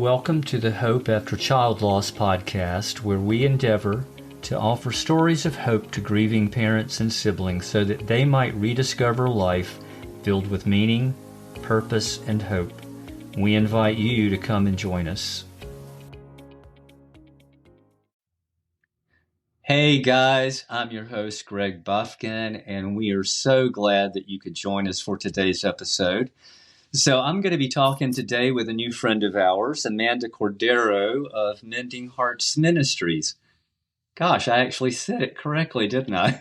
Welcome to the Hope After Child Loss podcast, where we endeavor to offer stories of hope to grieving parents and siblings so that they might rediscover life filled with meaning, purpose, and hope. We invite you to come and join us. Hey guys, I'm your host Greg Buffkin, and we are so glad that you could join us for today's episode. So I'm going to be talking today with a new friend of ours, Amanda Cordero of Mending Hearts Ministries. Gosh, I actually said it correctly, didn't I?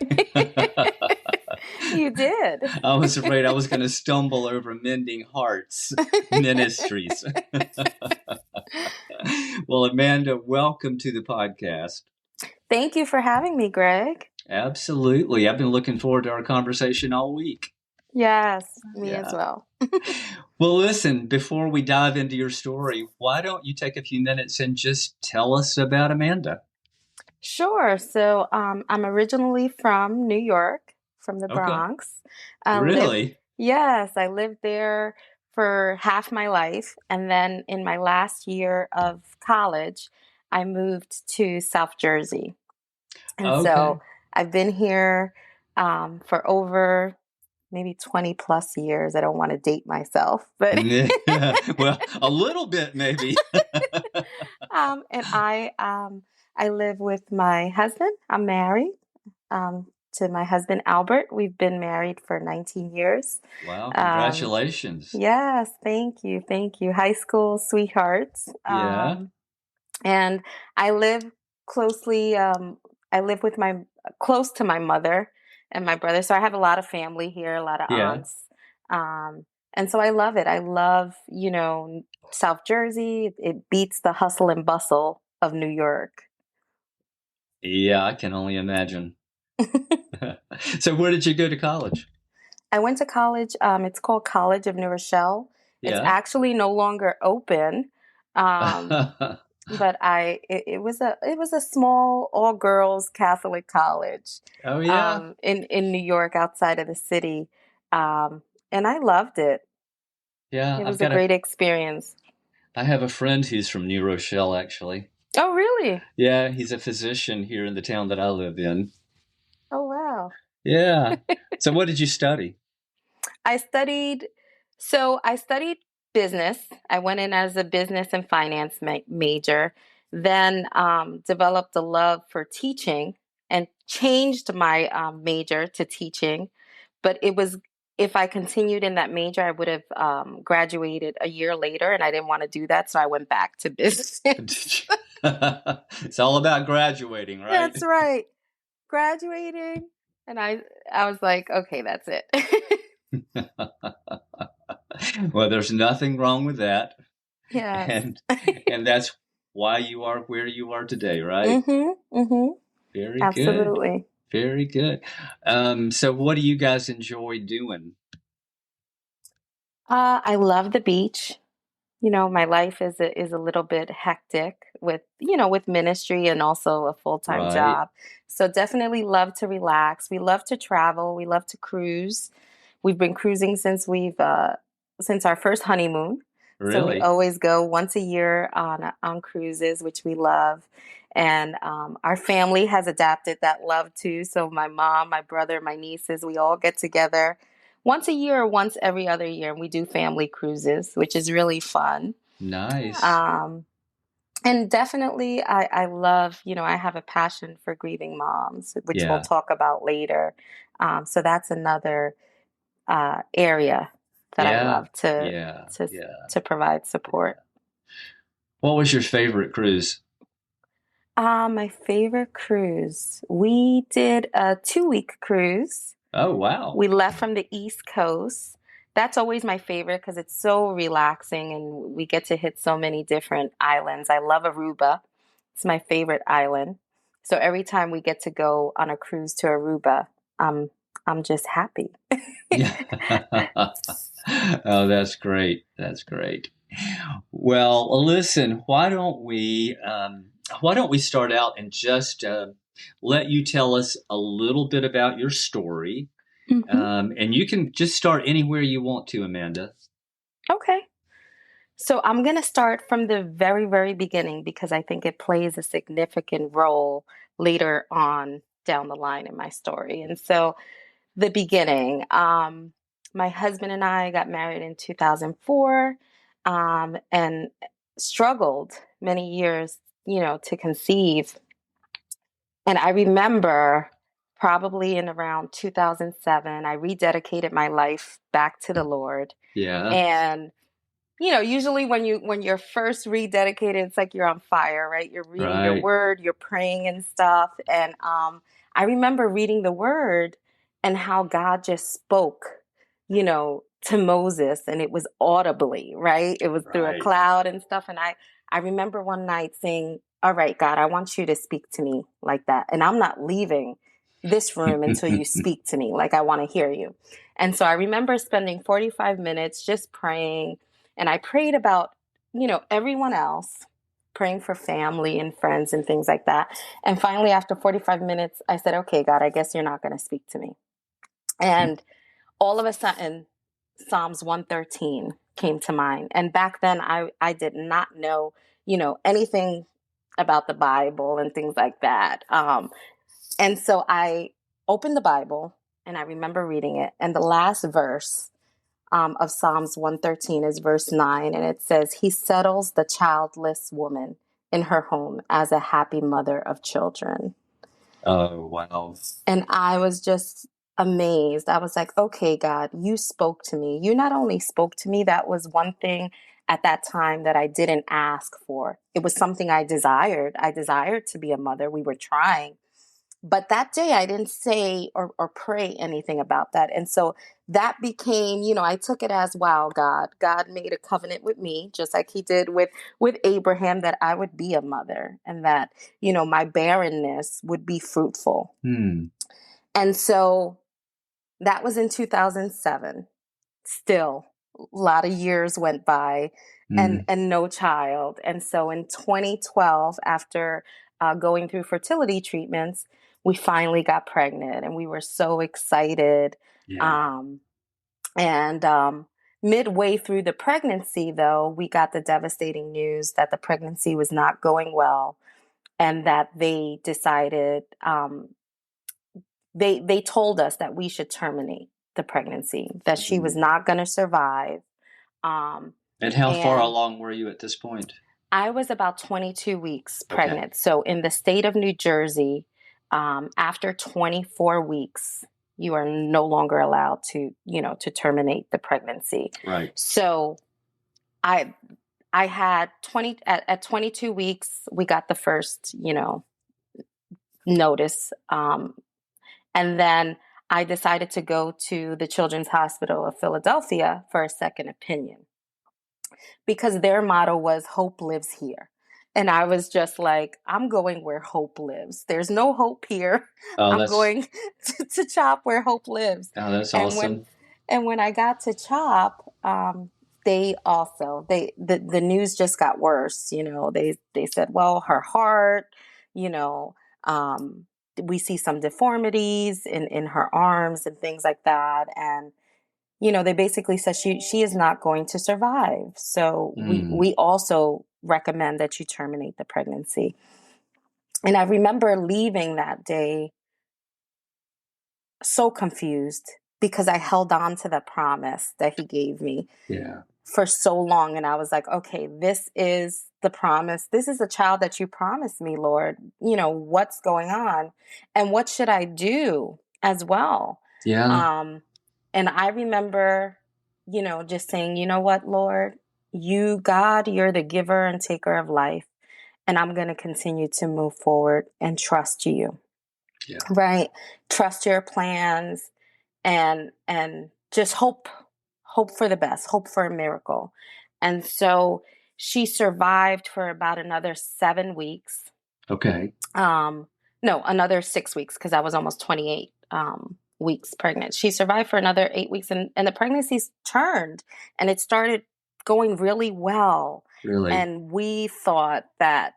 You did. I was afraid I was going to stumble over Mending Hearts Ministries. Well, Amanda, welcome to the podcast. Thank you for having me, Greg. Absolutely. I've been looking forward to our conversation all week. Yes, me as well. Well, listen, before we dive into your story, why don't you take a few minutes and just tell us about Amanda? Sure. So I'm originally from New York, from the Bronx. Really? Yes, I lived there for half my life. And then in my last year of college, I moved to South Jersey. And so I've been here for over maybe 20 plus years. I don't want to date myself, but well, a little bit maybe. And I live with my husband. I'm married to my husband, Albert. We've been married for 19 years. Wow. Congratulations. Yes. Thank you. Thank you. High school sweethearts. And I live closely, close to my mother and my brother. So I have a lot of family here, a lot of aunts. And so I love it. I love, South Jersey. It beats the hustle and bustle of New York. Yeah, I can only imagine. So where did you go to college? I went to college. It's called College of New Rochelle. Yeah. It's actually no longer open. But it was a small all girls Catholic college. Oh yeah. In New York, outside of the city, and I loved it. Yeah, it was a great experience. I have a friend who's from New Rochelle, actually. Oh really? Yeah, he's a physician here in the town that I live in. Oh wow. Yeah. So what did you study? I studied business. I went in as a business and finance major, then developed a love for teaching and changed my major to teaching. But if I continued in that major, I would have graduated a year later, and I didn't want to do that, so I went back to business. It's all about graduating, right? That's right. Graduating, and I was like, okay, that's it. Well, there's nothing wrong with that. Yeah. And that's why you are where you are today, right? Mm-hmm. Mm-hmm. Very Absolutely. good. Very good. So what do you guys enjoy doing? I love the beach. My life is a little bit hectic with ministry and also a full-time job. So definitely love to relax. We love to travel. We love to cruise. We've been cruising since our first honeymoon. Really? So we always go once a year on cruises, which we love. And our family has adapted that love too. So my mom, my brother, my nieces, we all get together once a year or once every other year. And we do family cruises, which is really fun. Nice. And definitely I love, I have a passion for grieving moms, which we'll talk about later. So that's another area that I love to provide support. What was your favorite cruise? My favorite cruise. We did a 2-week cruise. Oh, wow. We left from the East Coast. That's always my favorite because it's so relaxing and we get to hit so many different islands. I love Aruba. It's my favorite island. So every time we get to go on a cruise to Aruba, I'm just happy. Oh, that's great. That's great. Well, listen, why don't we start out and just let you tell us a little bit about your story. Mm-hmm. And you can just start anywhere you want to, Amanda. Okay. So I'm going to start from the very, very beginning because I think it plays a significant role later on down the line in my story. And so the beginning, my husband and I got married in 2004, and struggled many years, to conceive. And I remember probably in around 2007, I rededicated my life back to the Lord. Yeah. And usually when you're first rededicated, it's like you're on fire, right? You're reading your Right. word, you're praying and stuff. And I remember reading the word and how God just spoke, to Moses, and it was audibly, right? It was through a Right. cloud and stuff. And I remember one night saying, "All right, God, I want you to speak to me like that. And I'm not leaving this room until you speak to me. Like, I want to hear you." And so I remember spending 45 minutes just praying, and I prayed about, everyone else, praying for family and friends and things like that. And finally, after 45 minutes, I said, "Okay, God, I guess you're not going to speak to me." And all of a sudden, Psalms 113 came to mind. And back then, I did not know, anything about the Bible and things like that. And so I opened the Bible and I remember reading it. And the last verse of Psalms 113 is verse 9. And it says, "He settles the childless woman in her home as a happy mother of children." Oh, wow. And I was just amazed. I was like, "Okay, God, you spoke to me. You not only spoke to me, that was one thing at that time that I didn't ask for. It was something I desired. I desired to be a mother. We were trying. But that day I didn't say or pray anything about that." And so that became, I took it as, wow, God made a covenant with me, just like he did with Abraham, that I would be a mother and that, my barrenness would be fruitful. Hmm. And so that was in 2007. Still, a lot of years went by, and Hmm. no child. And so in 2012, after going through fertility treatments, we finally got pregnant, and we were so excited. Yeah. Um, and midway through the pregnancy, though, we got the devastating news that the pregnancy was not going well, and that they decided, they told us that we should terminate the pregnancy, that she was Hmm. not going to survive. Um, And how far and along were you at this point? I was about 22 weeks Okay. pregnant. So in the state of New Jersey, after 24 weeks, you are no longer allowed to terminate the pregnancy. Right. So I I had 22 weeks, we got the first, notice. And then I decided to go to the Children's Hospital of Philadelphia for a second opinion, because their motto was "Hope lives here." And I was just like, "I'm going where hope lives. There's no hope here. Oh, I'm going to CHOP where hope lives." that's And when awesome. I got to CHOP, they also the news just got worse. They said, "Well, her heart, you know, um, we see some deformities in her arms and things like that." And they basically said she is not going to survive. So we Hmm. we also recommend that you terminate the pregnancy. And I remember leaving that day so confused, because I held on to the promise that he gave me Yeah. for so long. And I was like, "Okay, this is the promise. This is a child that you promised me, Lord. What's going on? And what should I do as well?" Yeah. Um, and I remember, just saying, "You know what, Lord, God, you're the giver and taker of life. And I'm going to continue to move forward and trust you." Yeah. Right? Trust your plans, and just hope for the best, hope for a miracle. And so she survived for about another 7 weeks. Okay. um no, another 6 weeks, because I was almost 28 weeks pregnant. She survived for another 8 weeks, and the pregnancy turned, and it started going really well. Really. And we thought that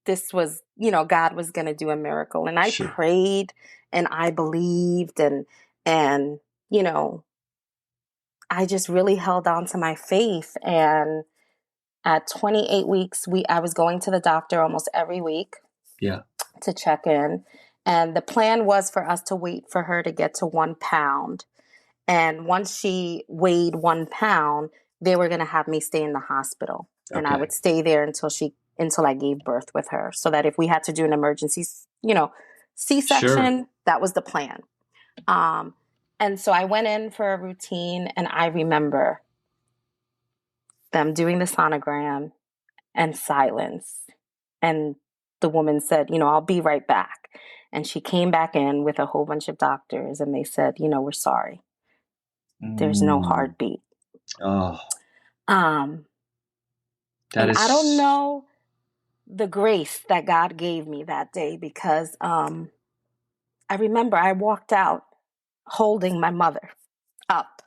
this was, God was going to do a miracle. And I Sure. prayed and I believed, and, you know, I just really held on to my faith. And At 28 weeks, I was going to the doctor almost every week Yeah. to check in. And the plan was for us to wait for her to get to 1 pound. And once she weighed 1 pound, they were going to have me stay in the hospital. And I Okay. would stay there until I gave birth with her. So that if we had to do an emergency, Sure. C-section, that was the plan. And so I went in for a routine, and I remember them doing the sonogram and silence. And the woman said, I'll be right back. And she came back in with a whole bunch of doctors, and they said, we're sorry. There's no Mm. heartbeat. Oh, Um, that and I don't is. know the grace that God gave me that day, because I remember I walked out holding my mother up,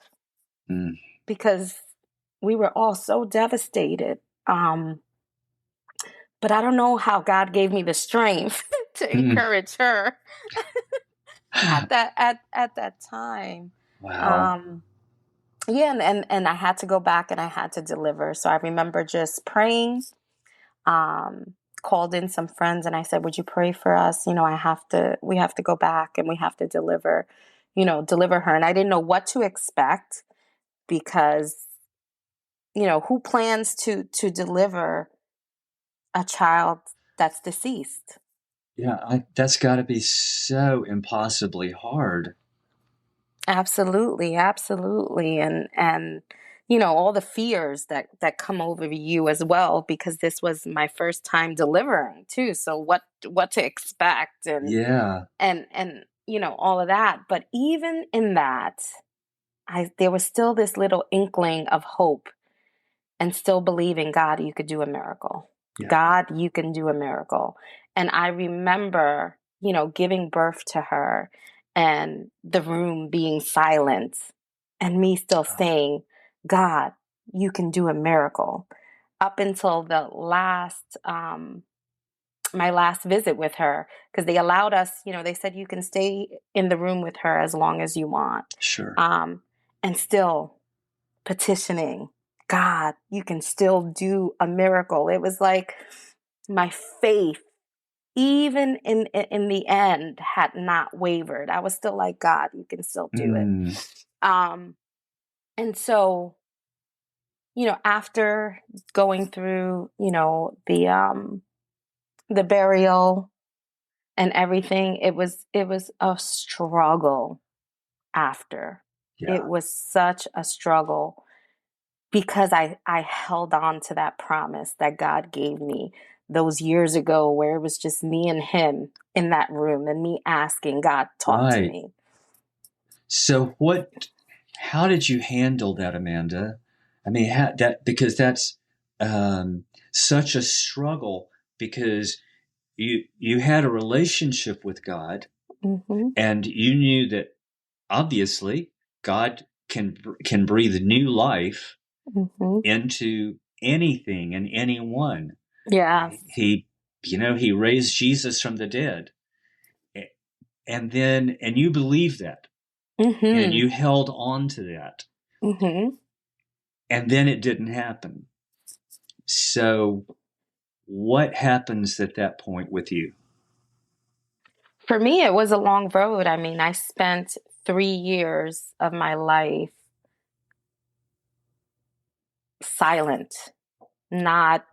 Mm. because we were all so devastated. But I don't know how God gave me the strength to Mm. encourage her at that time. Wow. Um, yeah, and I had to go back and I had to deliver. So I remember just praying. Called in some friends and I said, "Would you pray for us? We have to go back and we have to deliver her." And I didn't know what to expect, because who plans to deliver a child that's deceased? Yeah, that's got to be so impossibly hard. Absolutely, absolutely. And all the fears that come over you as well, because this was my first time delivering too. So what to expect, Yeah. and all of that. But even in that, there was still this little inkling of hope, and still believing, God, you could do a miracle. Yeah. God, you can do a miracle. And I remember, giving birth to her and the room being silent, and me still saying, God, you can do a miracle. Up until my last visit with her, because they allowed us, they said you can stay in the room with her as long as you want. Sure. And still petitioning, God, you can still do a miracle. It was like my faith, even in the end, had not wavered. I was still like, God, you can still do it. Mm. Um, and so, after going through, the burial and everything, it was a struggle after. It Yeah. was such a struggle, because I held on to that promise that God gave me those years ago, where it was just me and him in that room, and me asking God, talk to Right. me. So how did you handle that, Amanda? I mean, because that's such a struggle, because you had a relationship with God, Mm-hmm. and you knew that obviously God can breathe new life Mm-hmm. into anything and anyone. Yes. He raised Jesus from the dead, and you believed that, and Mm-hmm. you held on to that, Mm-hmm. and then it didn't happen. So what happens at that point with you? For me, it was a long road. I mean, I spent 3 years of my life silent, not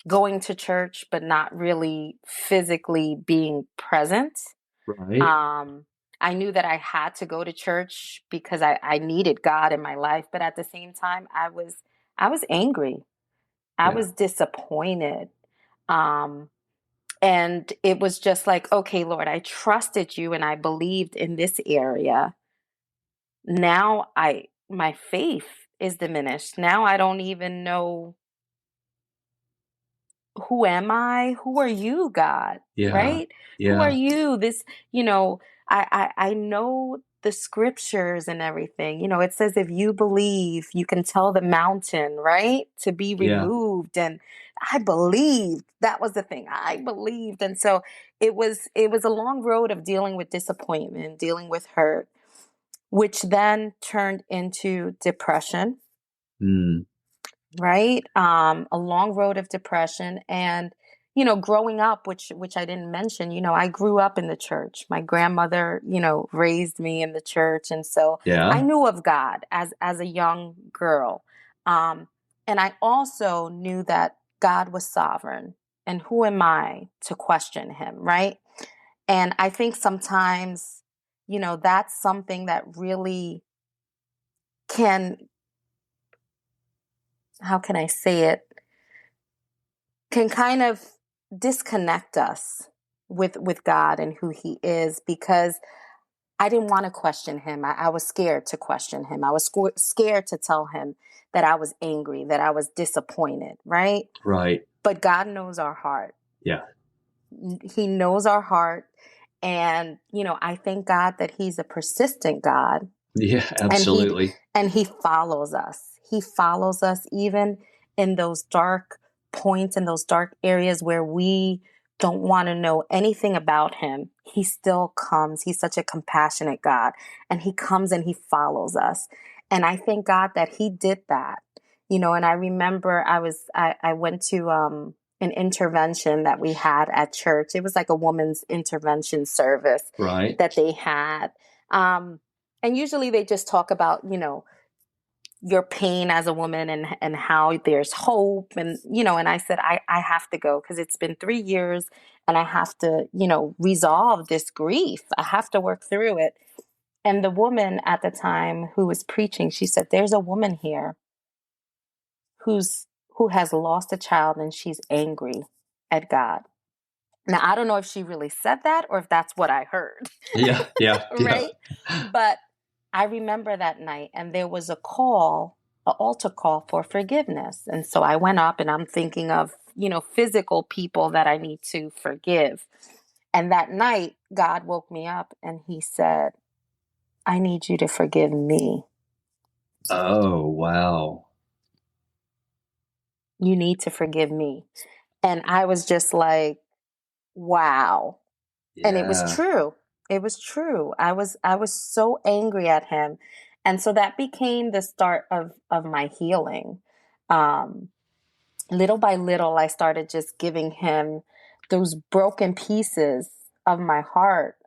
going to church, but not really physically being present. Right. Um, I knew that I had to go to church because I needed God in my life, but at the same time, I was angry. I Yeah. was disappointed. Um, and it was just like, okay, Lord, I trusted you and I believed in this area. Now my faith is diminished. Now I don't even know, who am I? Who are you, God? Yeah. Right? Who are Yeah. you? I know the scriptures and everything. It says if you believe, you can tell the mountain, right, to be Yeah. removed. And I believed. That was the thing. I believed. And so it was a long road of dealing with disappointment, dealing with hurt, which then turned into depression. Mm. right? A long road of depression. And, growing up, which I didn't mention, I grew up in the church. My grandmother, raised me in the church. And so I Yeah. knew of God as a young girl. Um, and I also knew that God was sovereign. And who am I to question him, right? And I think sometimes, that's something that really can, how can I say it, can kind of disconnect us with God and who he is, because I didn't want to question him. I was scared to question him. I was scared to tell him that I was angry, that I was disappointed, right? Right. But God knows our heart. Yeah. He knows our heart. And, I thank God that he's a persistent God, Yeah, and he absolutely. and he follows us. He follows us even in those dark points, in those dark areas where we don't want to know anything about him. He still comes. He's such a compassionate God, and he comes and he follows us. And I thank God that he did that. And I remember I went to an intervention that we had at church. It was like a woman's intervention service Right. that they had. Um, and usually they just talk about, your pain as a woman, and how there's hope. And, and I said, I have to go, because it's been 3 years and I have to, resolve this grief. I have to work through it. And the woman at the time who was preaching, she said, there's a woman here who has lost a child, and she's angry at God. Now, I don't know if she really said that or if that's what I heard. Yeah. Yeah. Yeah. Right? But I remember that night, and there was an altar call for forgiveness. And so I went up, and I'm thinking of, physical people that I need to forgive. And that night, God woke me up and he said, I need you to forgive me. Oh, wow. You need to forgive me. And I was just like, wow. And it was Yeah. true. It was true. I was so angry at him. And so that became the start of my healing. Um, Little by little, I started just giving him those broken pieces of my heart.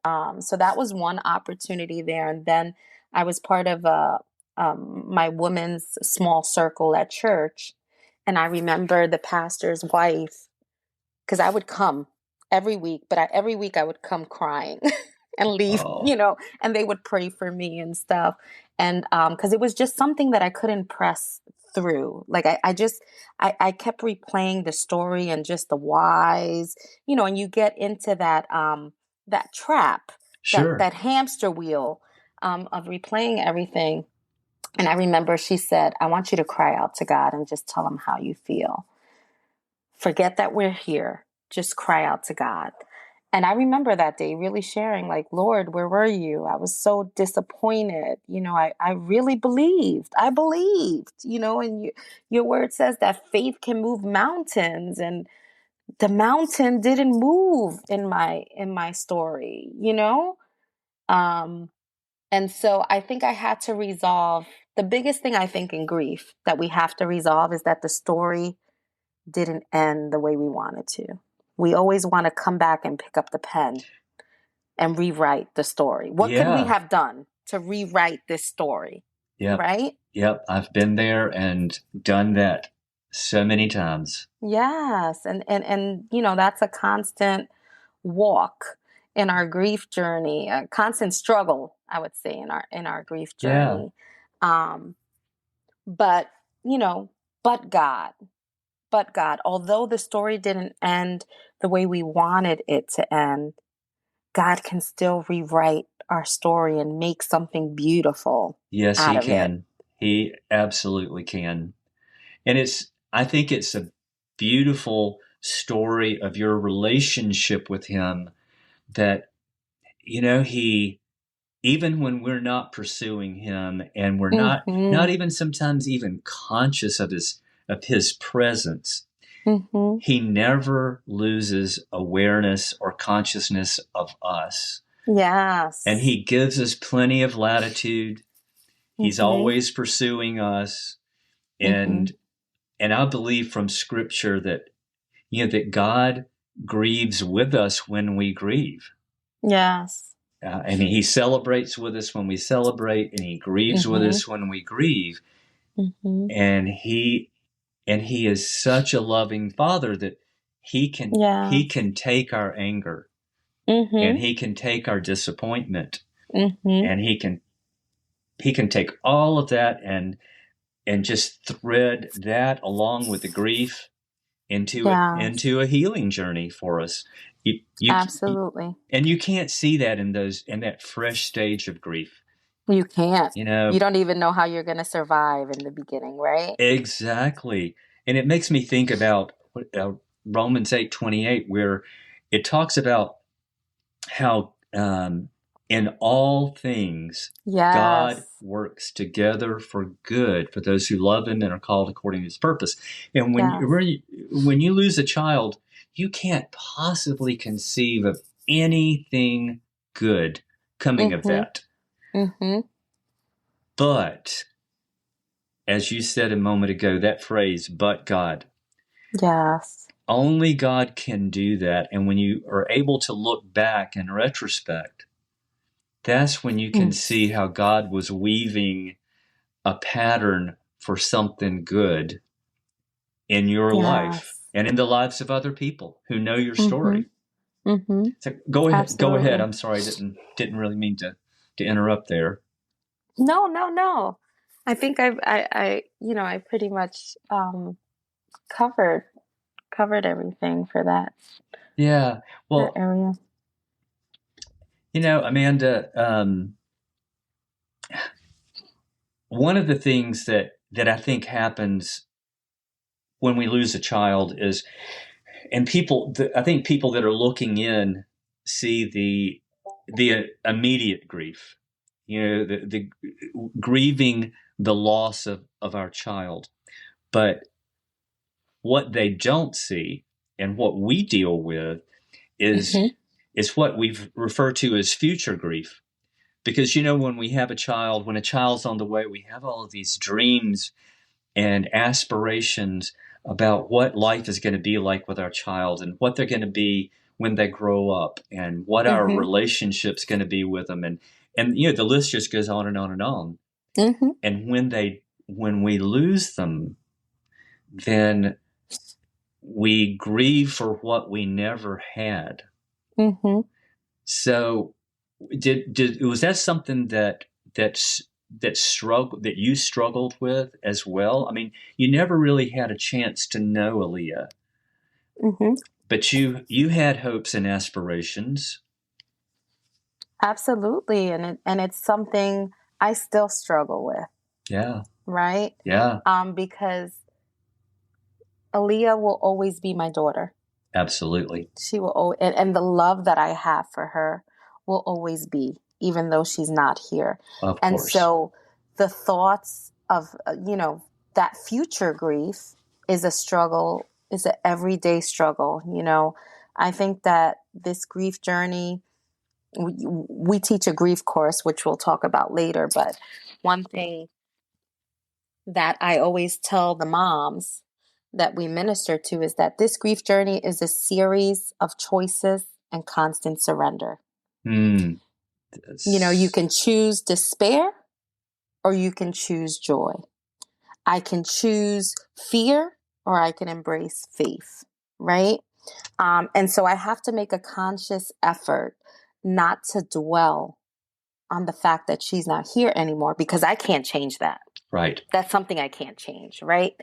So that was one opportunity there. And then I was part of my women's small circle at church. And I remember the pastor's wife, because I would come every week, but every week I would come crying and leave, Oh, and they would pray for me and stuff. And because it was just something that I couldn't press through. Like I kept replaying the story and just the whys, and you get into that trap, that sure. that hamster wheel of replaying everything. And I remember she said, I want you to cry out to God and just tell him how you feel. Forget that we're here. Just cry out to God. And I remember that day really sharing, like, Lord, where were you? I was so disappointed. I really believed. I believed, and your word says that faith can move mountains. And the mountain didn't move in my story. Um, and so I think I had to resolve the biggest thing, I think, in grief that we have to resolve is that the story didn't end the way we wanted to. We always want to come back and pick up the pen and rewrite the story. What could we Yeah. have done to rewrite this story? Yep. Right? Yep. I've been there and done that so many times. Yes. And that's a constant walk in our grief journey, a constant struggle, I would say, in our grief Yeah. journey. Um, but, you know, but God. But God, although the story didn't end the way we wanted it to end, God can still rewrite our story and make something beautiful Yes, out he of it. can. He absolutely can. And I think it's a beautiful story of your relationship with him that, he, even when we're not pursuing him and we're not Mm-hmm. even sometimes even conscious of his presence, Mm-hmm. he never loses awareness or consciousness of us. And Yes. he gives us plenty of latitude. He's Mm-hmm. always pursuing us. Mm-hmm. And And I believe from Scripture that, that God grieves with us when we grieve. Yes. I mean, he celebrates with us when we celebrate, and he grieves with Mm-hmm. us when we grieve. Mm-hmm. And he is such a loving Father that he Yes. can take our anger, and Mm-hmm. he can take our disappointment, Mm-hmm. and he can take all of that and just thread that along with the grief Yes. into a healing journey for us. You Absolutely. and you can't see that in that fresh stage of grief. You can't. You know, You don't even know how you're going to survive in the beginning, right? exactly. And it makes me think about Romans 8:28, where it talks about how in all things God Yes. works together for good for those who love him and are called according to his purpose. And Yes. when you lose a child, you can't possibly conceive of anything good coming of Mm-hmm. that. Mm-hmm. But as you said a moment ago, that phrase, but God, Yes. only God can do that. And when you are able to look back in retrospect, that's when you can Mm. see how God was weaving a pattern for something good in your life Yes. and in the lives of other people who know your Mm-hmm. story. Mm-hmm. So go ahead. Go ahead. Absolutely. I'm sorry. Didn't really mean to interrupt there. No, no, no. I think I pretty much covered everything for Yeah. that Well, area. Amanda, one of the things that I think happens when we lose a child is, and I think people that are looking in see the immediate grief, the grieving the loss of our child. But what they don't see and what we deal with is Mm-hmm. is what we've referred to as future grief. Because when a child's on the way, we have all of these dreams and aspirations about what life is going to be like with our child and what they're going to be when they grow up and what our Mm-hmm. relationship's going to be with them, and the list just goes on and on and on. Mm-hmm. And when we lose them, then we grieve for what we never had. Mm-hmm. So was that something that's that you struggled with as well? I mean, you never really had a chance to know Alliah, Mm-hmm. but you had hopes and aspirations. Absolutely. And it's something I still struggle with, Yeah, right? yeah, Because Alliah will always be my daughter. absolutely, She will always, and the love that I have for her will always be, even though she's not here. of And course, so the thoughts of, that future grief is a struggle, is an everyday struggle. I think that this grief journey, we teach a grief course, which we'll talk about later. But one thing that I always tell the moms that we minister to is that this grief journey is a series of choices and constant surrender. Hmm. You can choose despair or you can choose joy. I can choose fear or I can embrace faith, right? And so I have to make a conscious effort not to dwell on the fact that she's not here anymore because I can't change that. Right. That's something I can't change, right?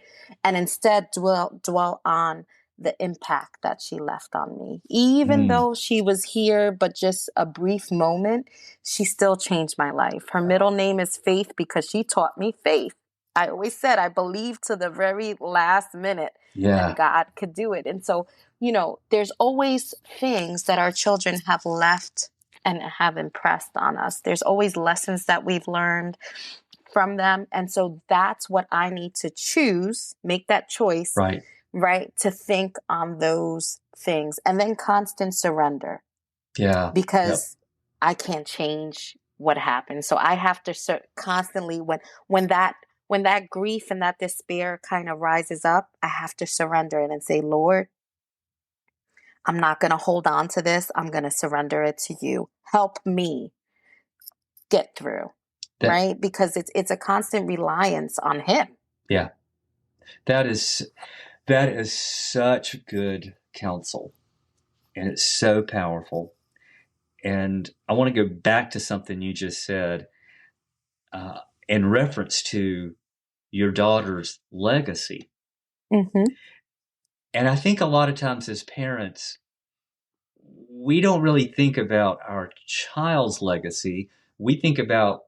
And instead dwell on the impact that she left on me. Even Hmm. though she was here but just a brief moment, she still changed my life. Her middle name is Faith because she taught me faith. I always said I believed to the very last minute that Yeah. God could do it. And so, there's always things that our children have left and have impressed on us. There's always lessons that we've learned from them. And so that's what I need to choose, make that choice, Right. right? To think on those things and then constant surrender Yeah. Yep. because I can't change what happened. So I have to constantly, when that when that grief and that despair kind of rises up, I have to surrender it and say, Lord, I'm not going to hold on to this. I'm going to surrender it to you. Help me get through, That, right? Because it's a constant reliance on him. yeah, that is such good counsel, and it's so powerful. And I want to go back to something you just said in reference to your daughter's legacy. Mm-hmm. And I think a lot of times as parents, we don't really think about our child's legacy. We think about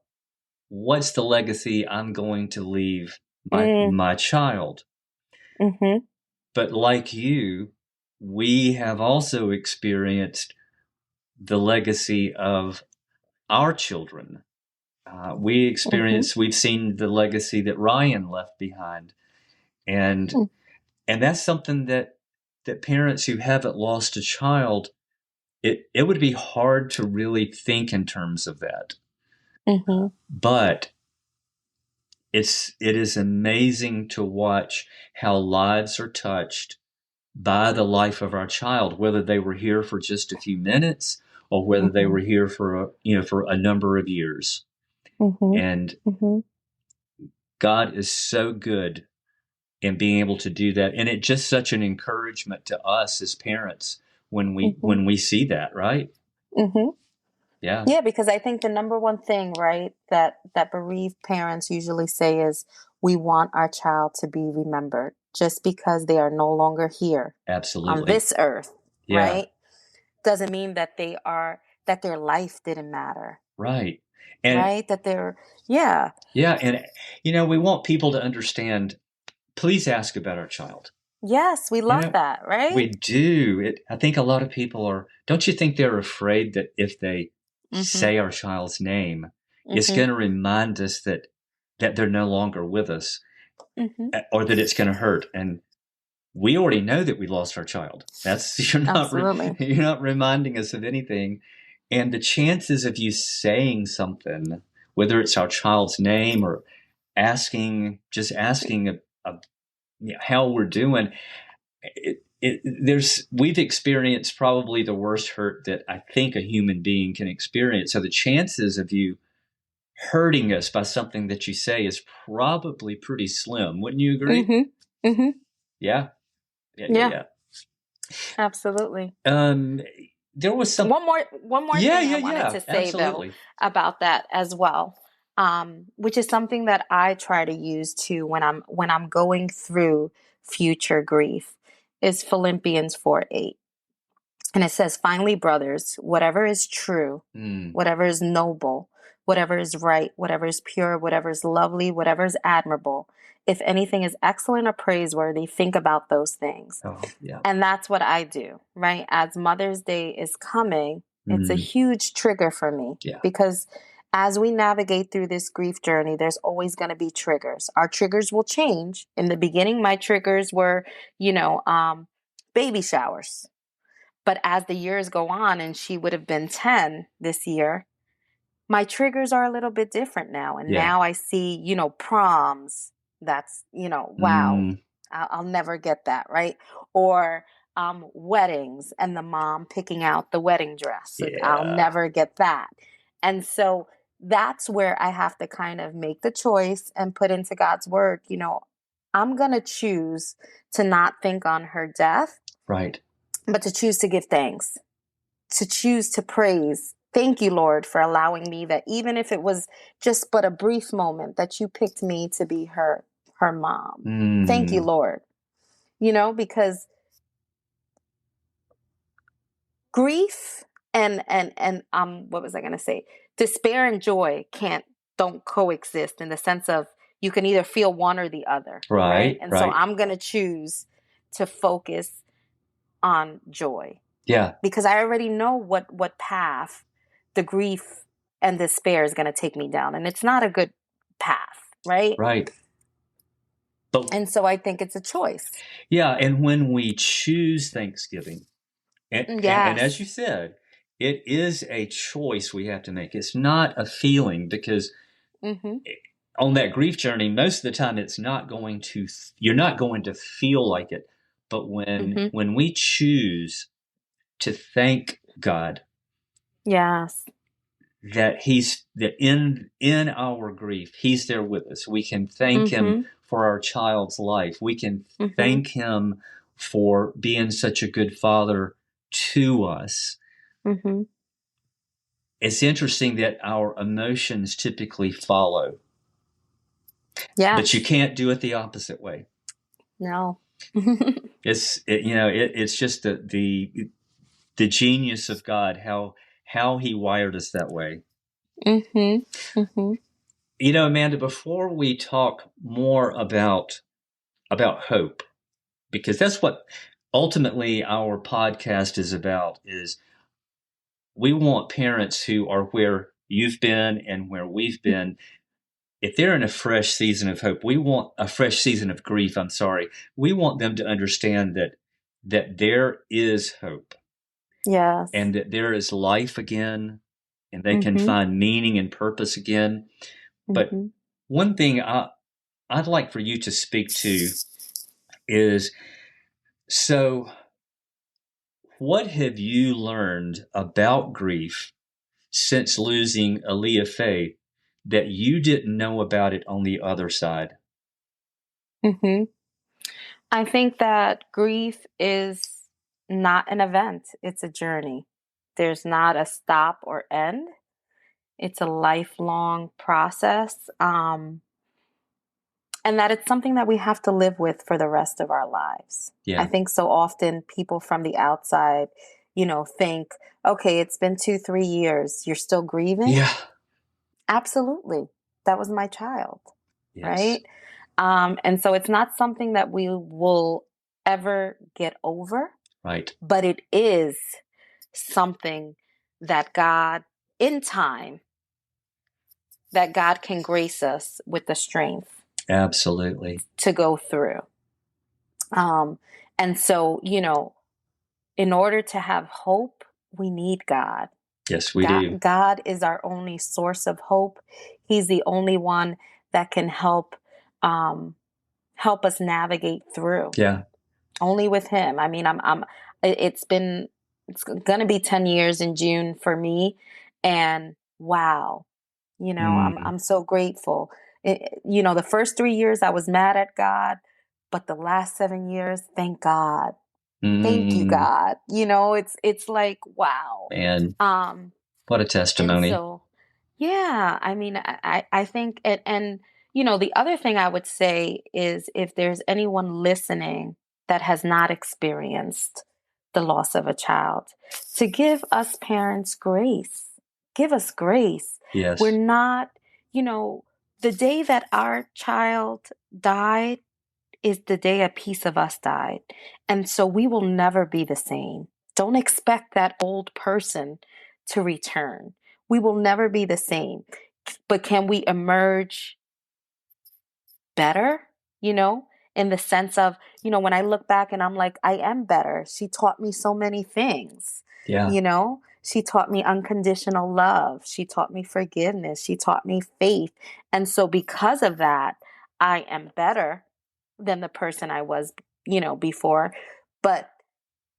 what's the legacy I'm going to leave my child. Mm-hmm. But like you, we have also experienced the legacy of our children. We've seen the legacy that Ryan left behind, and Mm-hmm. and that's something that parents who haven't lost a child, it would be hard to really think in terms of that. Mm-hmm. But it is amazing to watch how lives are touched by the life of our child, whether they were here for just a few minutes or whether they were here for a number of years. Mm-hmm. And Mm-hmm. God is so good in being able to do that, and it's just such an encouragement to us as parents when Mm-hmm. we see that, right? Mm-hmm. Yeah, Yeah, because I think the number one thing, right, that bereaved parents usually say is we want our child to be remembered just because they are no longer here on absolutely. this earth, Yeah, right? Doesn't mean that that their life didn't matter, right. And right? That they're yeah. yeah, and we want people to understand, please ask about our child. Yes, we You love know, that, we right? do. I think a lot of people are, don't you think they're afraid that if they Mhm. say our child's name, it's Mhm. going to remind us that they're no longer with us, Mhm. or that it's going to hurt. And we already know that we lost our child. That's Absolutely. you're not reminding us of anything. And the chances of you saying something, whether it's our child's name or just asking how we're doing, we've experienced probably the worst hurt that I think a human being can experience. So the chances of you hurting us by something that you say is probably pretty slim. Wouldn't you agree? Mhm. Mhm. Yeah. Yeah. Yeah. Yeah, Yeah. absolutely. Um, there was some. One more Yeah. thing I Yeah. wanted Yeah. to say though Absolutely. about that as well, which is something that I try to use too when I'm going through future grief, is Philippians 4:8. And it says, finally, brothers, whatever is true, Mm. whatever is noble, whatever is right, whatever is pure, whatever is lovely, whatever is admirable, if anything is excellent or praiseworthy, think about those things. Oh, yeah. And that's what I do, right? As Mother's Day is coming, it's a Mm. huge trigger for me Yeah. because as we navigate through this grief journey, there's always going to be triggers. Our triggers will change. In the beginning, my triggers were, baby showers. But as the years go on, and she would have been 10 this year, my triggers are a little bit different now. And Yeah. now I see, proms. That's, wow, Mm. I'll never get that, right? Or weddings and the mom picking out the wedding dress. I'll Yeah. never get that. And so that's where I have to kind of make the choice and put into God's word, I'm going to choose to not think on her death, Right. but to choose to give thanks, to choose to praise. Thank you, Lord, for allowing me that, even if it was just but a brief moment, that you picked me to be her mom. Thank you, Mm. Lord. Because grief and what was I going to say? Despair and joy don't coexist, in the sense of you can either feel one or the other, right? Right. And so Right. I'm going to choose to focus on joy, Yeah. because I already know what path the grief and despair is going to take me down, and it's not a good path, right? Right. But And so I think it's a choice. yeah, and when we choose Thanksgiving, and as you Yes. said, it is a choice we have to make. It's not a feeling, because Mhm. on that grief journey, most of the time it's not going to, you're not going to feel like it. But Mm-hmm. when we choose to thank God Yes. that in our grief, he's there with us. We can thank him Mm-hmm. for our child's life. We can Mm-hmm. thank him for being such a good father to us. Mm-hmm. It's interesting that our emotions typically follow, but you Yes. can't do it the opposite way. No. It's just the genius of God, how he wired us that way. Mm-hmm. Mm-hmm. Amanda, before we talk more about hope, because that's what ultimately our podcast is about, is we want parents who are where you've been and where we've been. If they're in a fresh season of hope, we want a fresh season of grief. I'm sorry. We want them to understand that there is hope Yes. and that there is life again and they can Mm-hmm. find meaning and purpose again. But Mm-hmm. one thing I'd like for you to speak to is, so what have you learned about grief since losing Alliah Faith that you didn't know about it on the other side? Mm-hmm. I think that grief is not an event, it's a journey. There's not a stop or end. It's a lifelong process. And that it's something that we have to live with for the rest of our lives. I Yeah. think so often people from the outside, think, okay, it's been 2, 3 years. You're still grieving? Yeah. Absolutely. That was my child, Yes. right? And so it's not something that we will ever get over, Right. but it is something that God, in time, that God can grace us with the strength Absolutely. to go through. Um, and so, in order to have hope, we need God. Yes, we God, do. God is our only source of hope. He's the only one that can um, help us navigate through. Yeah. Only with Him. I mean, it's going to be 10 years in June for me, and wow, Mm. I'm so grateful. The first 3 years I was mad at God, but the last 7 years, thank God. Thank you, Mm. God. It's like, wow. Man, Um, what a and testimony. so, yeah, I mean, I think, the other thing I would say is if there's anyone listening that has not experienced the loss of a child, to give us parents grace. Give us grace. We're Yes. not, you know, the day that our child died is the day a piece of us died. And so we will never be the same. Don't expect that old person to return. We will never be the same. But can we emerge better? In the sense of, when I look back and I'm like, I am better. She taught me so many things. Yeah. She taught me unconditional love. She taught me forgiveness. She taught me faith. And so because of that, I am better than the person I was, before. But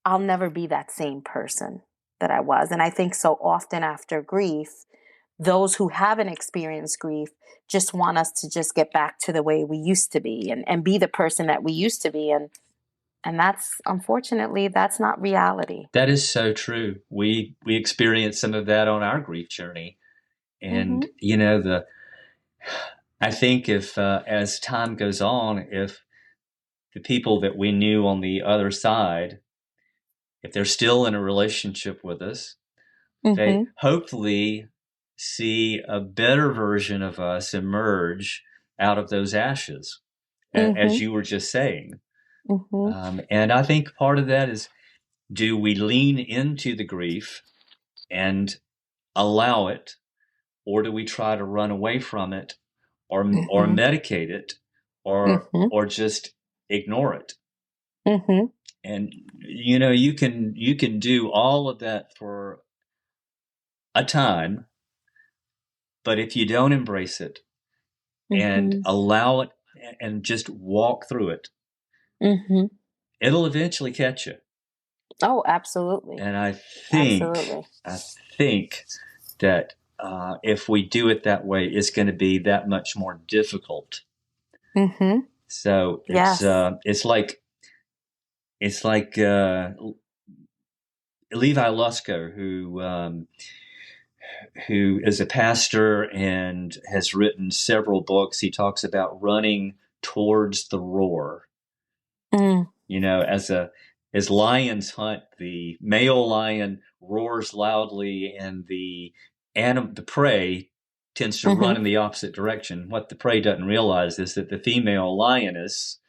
I'll never be that same person that I was. And I think so often after grief, those who haven't experienced grief just want us to just get back to the way we used to be and be the person that we used to be. And that's, unfortunately, that's not reality. That is so true. We experienced some of that on our grief journey. Mm-hmm. And the I think if as time goes on, if the people that we knew on the other side, if they're still in a relationship with us, they Mm-hmm. hopefully see a better version of us emerge out of those ashes, as Mm-hmm. you were just saying. Mm-hmm. And I think part of that is, do we lean into the grief and allow it, or do we try to run away from it, or Mm-hmm. medicate it, Mm-hmm. or just ignore it? Mm-hmm. And you can do all of that for a time, but if you don't embrace it, and Mm-hmm. allow it and just walk through it. Mm-hmm. It'll eventually catch you. Oh, absolutely. And Absolutely. I think that if we do it that way, it's going to be that much more difficult. Mm-hmm. So Yes. it's like Levi Lusko, who is a pastor and has written several books. He talks about running towards the roar. Mm. You know, as lions hunt, the male lion roars loudly, and the prey tends to run Mm-hmm. in the opposite direction. What the prey doesn't realize is that the female lioness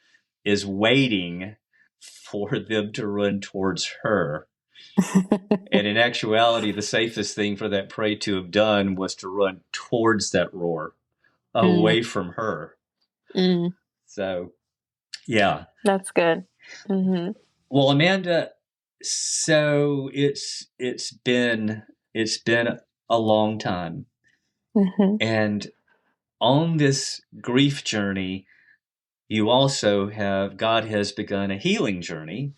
is waiting for them to run towards her. And in actuality, the safest thing for that prey to have done was to run towards that roar, Mm. away from her. Mm. So, yeah. That's good. Mm-hmm. Well, Amanda, so it's been a long time, Mm-hmm. and on this grief journey, you also God has begun a healing journey,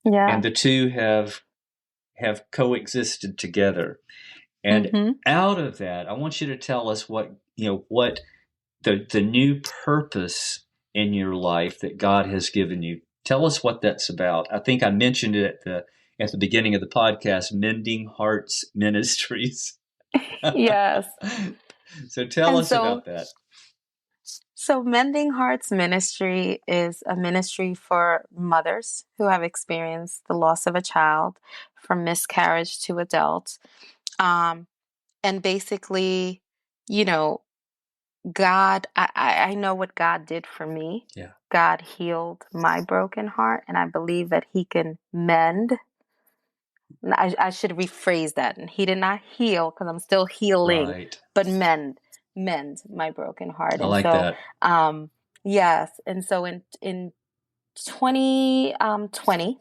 Yeah. and the two have coexisted together. And Mm-hmm. out of that, I want you to tell us what the new purpose in your life that God has given you. Tell us what that's about. I think I mentioned it at the beginning of the podcast, Mending Hearts Ministries. Yes. So tell And us about that. so Mending Hearts Ministry is a ministry for mothers who have experienced the loss of a child from miscarriage to adult. Um, and basically, you know, I know what God did for me. Yeah. God healed my broken heart, and I believe that He can mend. I should rephrase that. And He did not heal because I'm still healing, Right. but mend my broken heart. I And like so, that. yes. And so in 2020,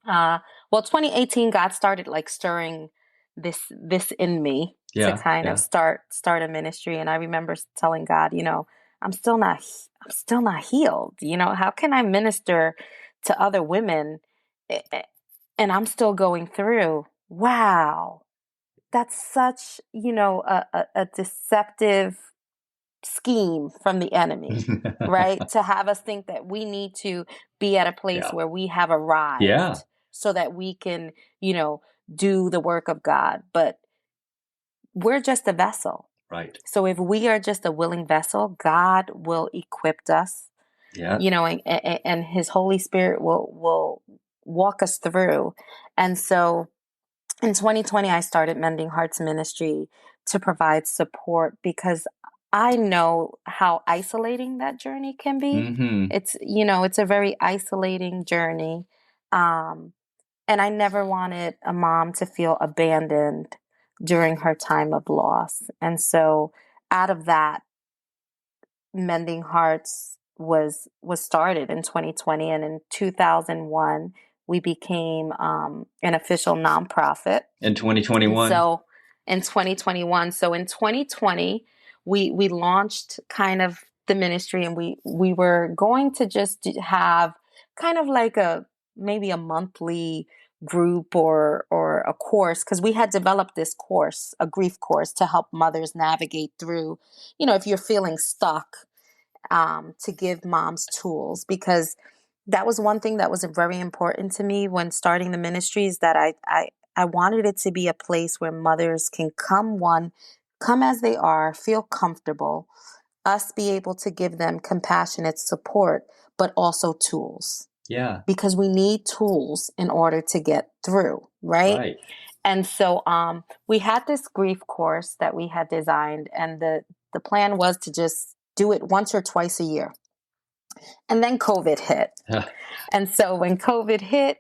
well, 2018, God started like stirring this in me to Yeah. kind of Yeah. start a ministry. And I remember telling God, I'm still not healed. How can I minister to other women, eh, eh, and I'm still going through? Wow, that's such a deceptive scheme from the enemy, right? To have us think that we need to be at a place Yeah. where we have Yeah. arrived so that we can, do the work of God. But we're just a vessel. Right. So if we are just a willing vessel, God will equip us, Yeah. and His Holy Spirit will walk us through. And so in 2020, I started Mending Hearts Ministry to provide support because I know how isolating that journey can be. Mm-hmm. It's a very isolating journey. Um, and I never wanted a mom to feel abandoned during her time of loss. And so out of that, Mending Hearts was started in 2020, and in 2001 we became an official nonprofit. In And 2021. so in 2021, so in 2020 we launched kind of the ministry, and we were going to just have kind of like maybe a monthly group or a course, because we had developed this course, a grief course, to help mothers navigate through, if you're feeling stuck, to give moms tools, because that was one thing that was very important to me when starting the ministry, is that I wanted it to be a place where mothers can come as they are, feel comfortable, us be able to give them compassionate support, but also tools, Yeah. because we need tools in order to get through, right? Right. And so we had this grief course that we had designed, and the plan was to just do it once or twice a year. And then COVID hit. And so when COVID hit,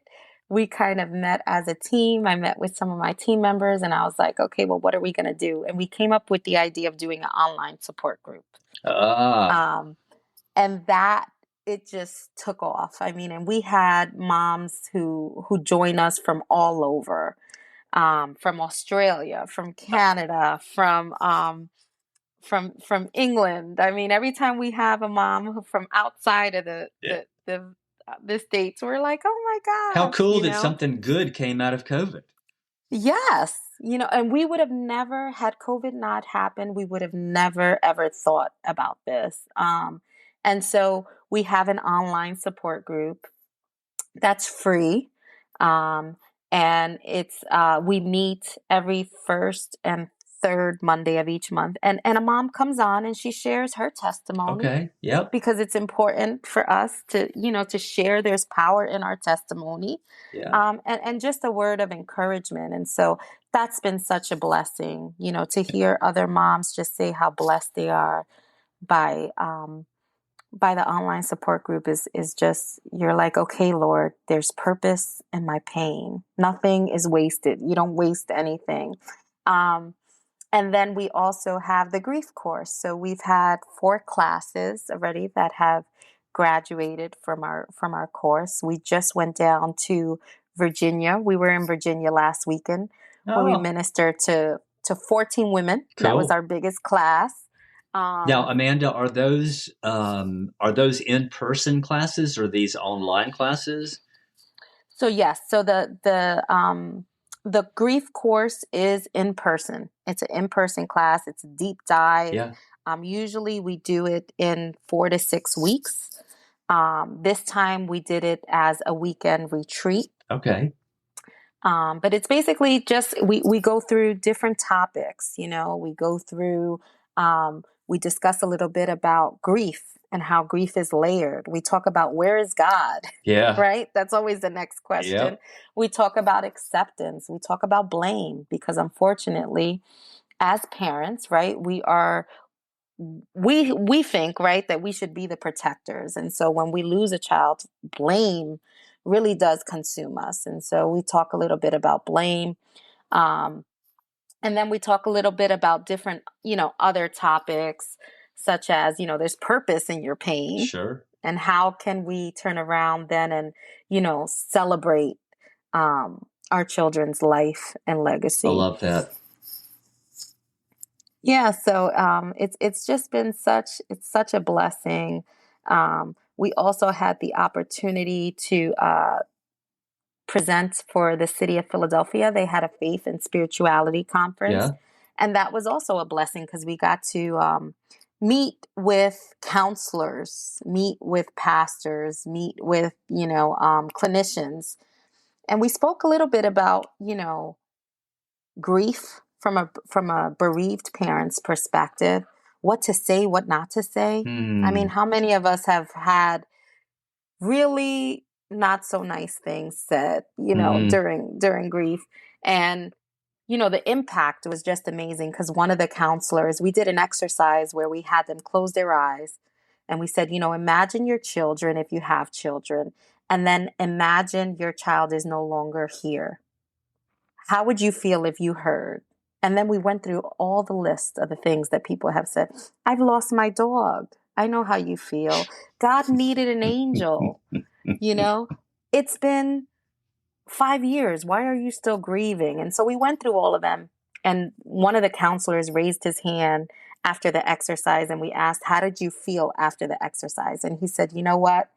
we kind of met as a team. I met with some of my team members, and I was like, okay, well, what are we going to do? And we came up with the idea of doing an online support group. Ah. And that, it just took off. I mean, and we had moms who join us from all over, from Australia, from Canada, from from England. I mean, every time we have a mom from outside of Yeah. the states, we're like, oh my How gosh, cool that something good came out of COVID. Yes, and we would have never, had COVID not happened, we would have never ever thought about this. And so we have an online support group that's free. Um, and it's we meet every first and third Monday of each month. And a mom comes on and she shares her testimony Okay. Yep. because it's important for us to, to share. There's power in our testimony. Yeah. And just a word of encouragement. And so that's been such a blessing, to hear other moms just say how blessed they are by by the online support group is just, you're like, okay, Lord, there's purpose in my pain. Nothing is wasted. You don't waste anything. Um, and then we also have the grief course. So we've had 4 classes already that have graduated from our course. We just went down to Virginia. We were in Virginia last weekend where we Oh, ministered to 14 women. That was cool. our biggest class. Now, Um, Amanda, are those in-person classes or these online classes? So yes, so the grief course is in person. It's an in-person class. It's a deep dive. Yeah. Usually we do it in 4 to 6 weeks. This time we did it as a weekend retreat. Okay. But it's basically just we go through different topics. We go through we discuss a little bit about grief and how grief is layered. We talk about where is God, Yeah. right? That's always the next question. Yep. We talk about acceptance. We talk about blame because unfortunately, as parents, right, we think, right, that we should be the protectors. And so when we lose a child, blame really does consume us. And so we talk a little bit about blame. Um, and then we talk a little bit about different, other topics, such as, there's purpose in your pain. Sure. And how can we turn around then and, celebrate our children's life and I legacy. love that. Yeah, so it's just been such a blessing. We also had the opportunity to present for the city of Philadelphia. They had a faith and spirituality conference, Yeah. and that was also a blessing because we got to meet with counselors, meet with pastors, meet with clinicians, and we spoke a little bit about grief from a bereaved parent's perspective, what to say, what not to say. I mean, Hmm. how many of us have had really not so nice things said, Hmm. during grief? And the impact was just amazing because one of the counselors, we did an exercise where we had them close their eyes and we said, imagine your children if you have children, and then imagine your child is no longer here. How would you feel if you heard? And then we went through all the list of the things that people have said. I've lost my dog. I know how you feel. God needed an angel. You know, it's been 5 years. Why are you still grieving? And so we went through all of them. And one of the counselors raised his hand after the exercise and we asked, how did you feel after the exercise? And he said, you know what?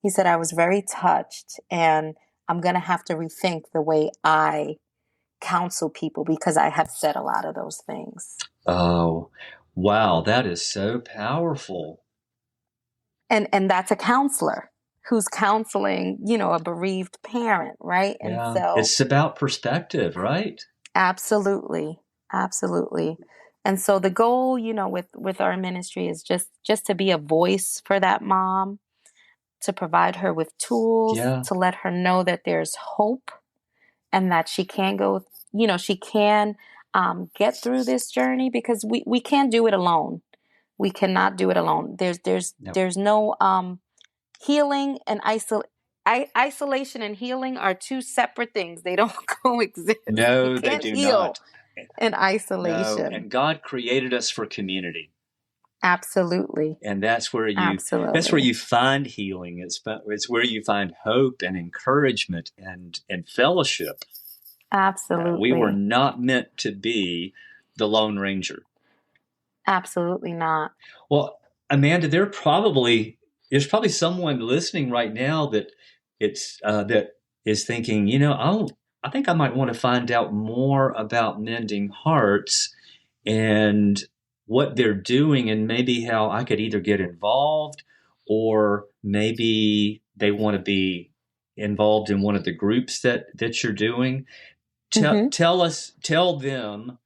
He said, I was very touched and I'm going to have to rethink the way I counsel people because I have said a lot of those things. Oh, wow. That is so powerful. And that's a counselor who's counseling, a bereaved parent, right? And Yeah. so It's about perspective, right? absolutely, absolutely. And so the goal, with our ministry is just to be a voice for that mom, to provide her with tools, Yeah. to let her know that there's hope and that she can go, she can get through this journey because we can't do it alone. We cannot do it alone. No. There's no healing and isolation and healing are two separate things. They don't coexist. You No, they can't do heal not. in No. isolation. And God created us for community. Absolutely. And that's where Absolutely. you find healing. It's where you find hope and encouragement and fellowship. We were Absolutely. not meant to be the Lone Ranger. Absolutely not. Well, Amanda, there's probably someone listening right now that is thinking, I think I might want to find out more about Mending Hearts and what they're doing, and maybe how I could either get involved, or maybe they want to be involved in one of the groups that you're doing. Hmm. Tell them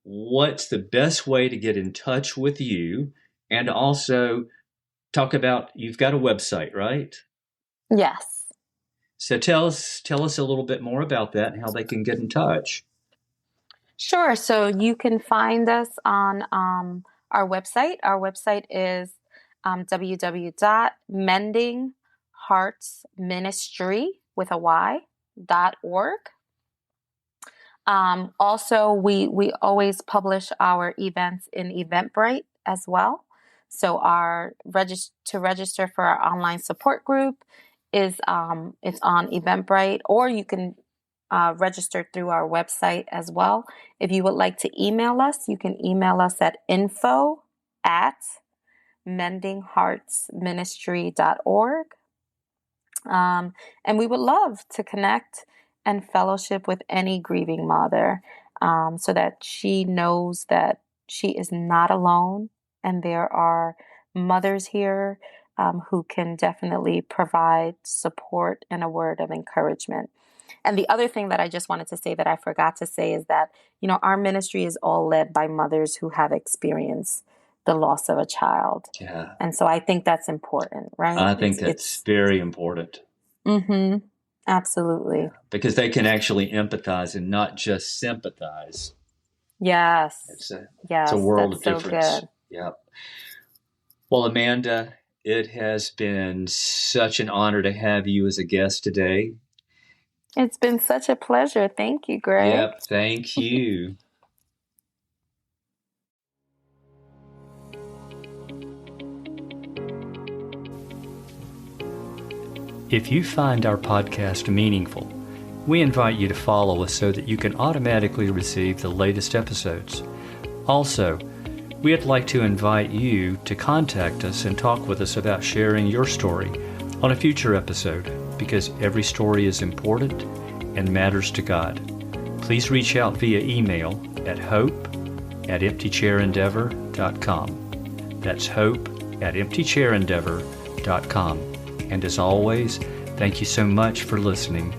what's the best way to get in touch with you, and also talk about, you've got a website, right? Yes. So tell us a little bit more about that and how they can get in touch. Sure. So you can find us on our website. Our website is www.mendingheartsministry with a y.org. Also, we always publish our events in Eventbrite as well. So to register for our online support group is it's on Eventbrite, or you can register through our website as well. If you would like to email us, you can email us at info@mendingheartsministry.org. And we would love to connect and fellowship with any grieving mother, so that she knows that she is not alone, and there are mothers here who can definitely provide support and a word of encouragement. And the other thing that I just wanted to say that I forgot to say is that, our ministry is all led by mothers who have experienced the loss of a child. Yeah, And so I think that's important, right? I think that's very important. Mm-hmm. Absolutely. Because they can actually empathize and not just sympathize. Yes. It's a Yes. world That's of so difference. good. Yeah. Well, Amanda, it has been such an honor to have you as a guest today. It's been such a pleasure. Thank you, Greg. Yep, thank you. If you find our podcast meaningful, we invite you to follow us so that you can automatically receive the latest episodes. Also, we'd like to invite you to contact us and talk with us about sharing your story on a future episode, because every story is important and matters to God. Please reach out via email at hope@emptychairendeavor.com. That's hope@emptychairendeavor.com. And as always, thank you so much for listening